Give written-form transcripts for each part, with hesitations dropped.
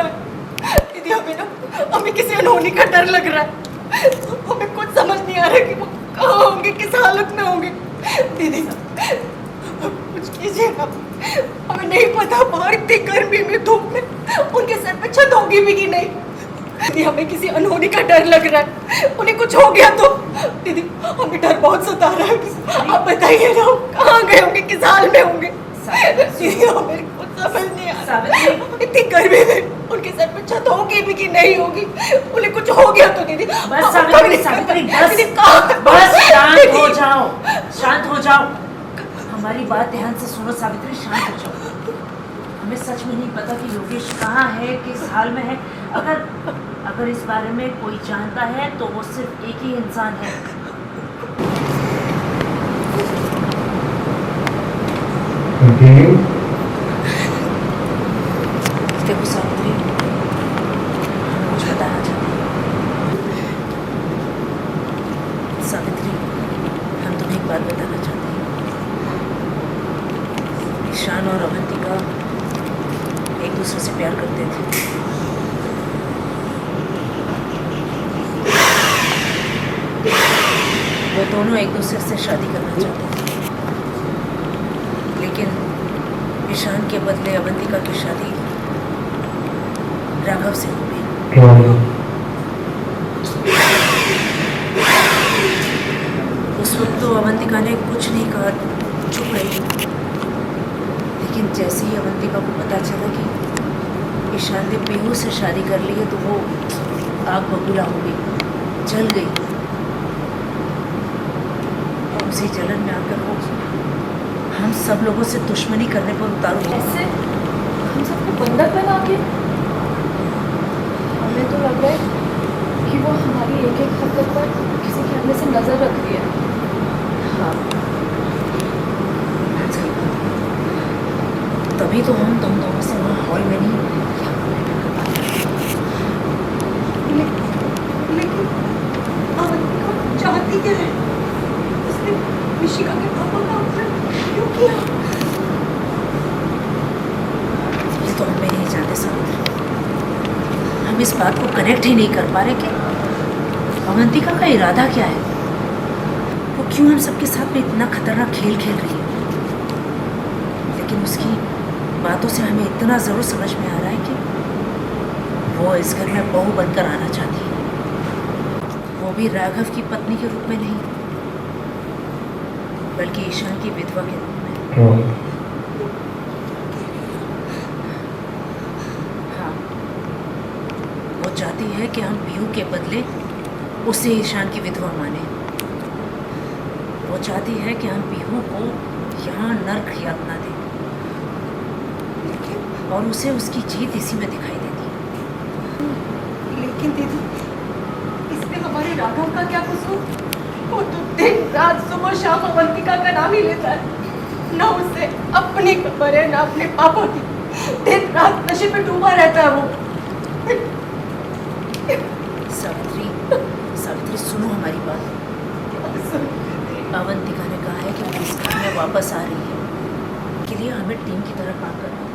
रहा है दीदी। हमें ना, हमें किसी अनहोनी का डर लग रहा है। हमें कुछ समझ नहीं आ रहा कि वो कहाँ होंगे, किस हालत में होंगे। दीदी कुछ कीजिए ना, हमें नहीं पता बाहर इतनी गर्मी में, धूप में उनके सर पे छत होगी भी कि नहीं। दीदी हमें किसी अनहोनी का डर लग रहा है, उन्हें कुछ हो गया तो। दीदी हमें डर बहुत सता रहा है, आप बताइए ना कहाँ गए होंगे, किस हाल में होंगे। दीदी हमें कुछ समझ नहीं आ रहा, इतनी गर्मी में उनके सर पे छत होगी भी कि नहीं होगी, उन्हें कुछ हो गया तो। दीदी बस सावित्री बस शांत हो जाओ, शांत हो जाओ। हमारी बात ध्यान से सुनो सावित्री, शांत हो जाओ। हमें सच में नहीं पता कि योगेश कहाँ है, किस हाल में है। अगर इस बारे में कोई जानता है तो वो सिर्फ एक ही इंसान है। देखो सावित्री, हमें कुछ बताना चाहते हैं। सावित्री, हम तुम्हें एक बात बताना चाहते हैं। ईशान और अवंतिका एक दूसरे से प्यार करते थे। वो दोनों एक दूसरे से शादी करना चाहते थे, लेकिन ईशान के बदले अवंतिका की शादी राघव से हो गई। उस वक्त तो अवंतिका ने कुछ नहीं कहा, चुप रही। लेकिन जैसे ही अवंतिका को पता चला कि ईशान ने पीहू से शादी कर ली है तो वो आग बबूला हो गई, जल गई। और उसी जलन में आकर वो हम सब लोगों से दुश्मनी करने पर उतारू। ऐसे हम सबको बंधक बना के, हमें तो लग रहा है कि वो हमारी एक एक हरकत पर किसी के अंदर से नजर रख रही है। हाँ, तभी तो हम तुम दोनों से वहाँ हॉल में नहीं। लेकिन अवंतिका चाहती क्या है? उसने ऋषिका के पापा का अपहरण क्यों किया? ये तो हम नहीं जानते सावित्री। हम इस बात को कनेक्ट ही नहीं कर पा रहे कि अवंतिका का इरादा क्या है। वो क्यों हम सबके साथ में इतना खतरनाक खेल खेल रही है। लेकिन उसकी बातों से हमें इतना ज़रूर समझ में आ रहा है कि वो इस घर में बहू बनकर आना चाहती है। वो भी राघव की पत्नी के रूप में नहीं, बल्कि ईशान की विधवा के रूप में। हाँ, वो चाहती है कि हम पीहू के बदले उसे ईशान की विधवा माने। वो चाहती है कि हम पीहू को यहाँ नर्क यातना दें, और उसे उसकी जीत इसी में दिखाई देती है। लेकिन दीदी इसमें हमारे राघव का क्या कसूर? वो तो दिन रात सुबह शाम अवंतिका का नाम ही लेता है। ना उसे अपनी खबर है, ना अपने पापा की। दिन रात नशे पे डूबा रहता है वो। सावित्री, सावित्री सुनो हमारी बात। अवंतिका ने कहा है कि वो इस घर में वापस आ रही है। के लिए हमें टीम की तरह काम करना होगा।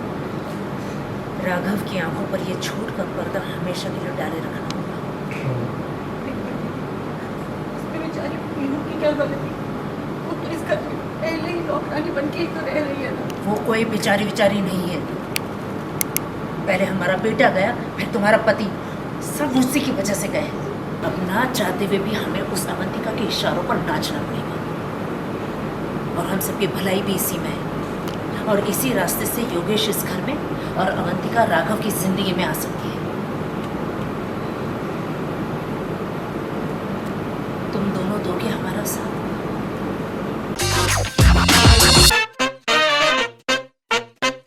राघव की आंखों पर ये छूट का पर्दा हमेशा के लिए डाले रखना होगा। इसमें बेचारी पीहू की क्या गलती? वो तो इस घर में पहले ही नौकरानी बन के ही तो रह रही है ना। वो कोई बेचारी बेचारी नहीं है। पहले हमारा बेटा गया, फिर तुम्हारा पति, सब उसी की वजह से गए। अब ना चाहते हुए भी हमें उस अवंतिका के इशारों पर नाचना पड़ेगा। और हम सबकी भलाई भी इसी में है। और इसी रास्ते से योगेश इस घर में और अवंतिका राघव की जिंदगी में आ सकती है। तुम दोनों दोगे हमारा साथ?